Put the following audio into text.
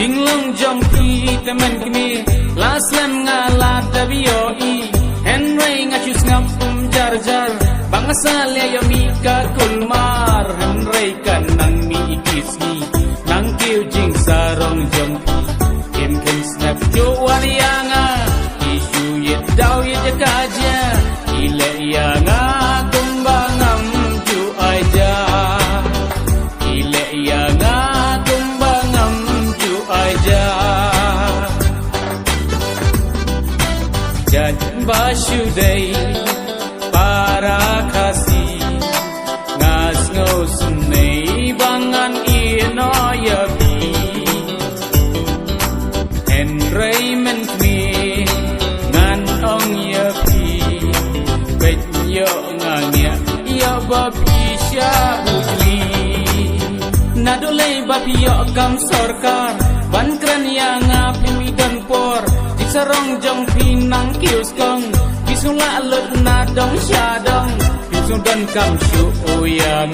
Jinglong jong pi temen kini laslam ngalat tabioi Henry ngacus ngapum jar jar bangsa leo mika kulmar Henry kan nang mi ikisni nang kiu jing sarong jong pi kim kim snap jo warianga isu yet dau yet kaja ile yanga kumbangam ju aja ile yanga kumbangam ju aja jangan basyudai para kasih ngas ngosunai bangan ino yabi Henry mentmi ngan ong yabi bet yo ngangya ya babi syabuli nadolai babi yo kam sorkar ban kran yang apimi dan por sarong jong pinang kius kong bisula lut na dong sya dong bisu dan kam shu uyang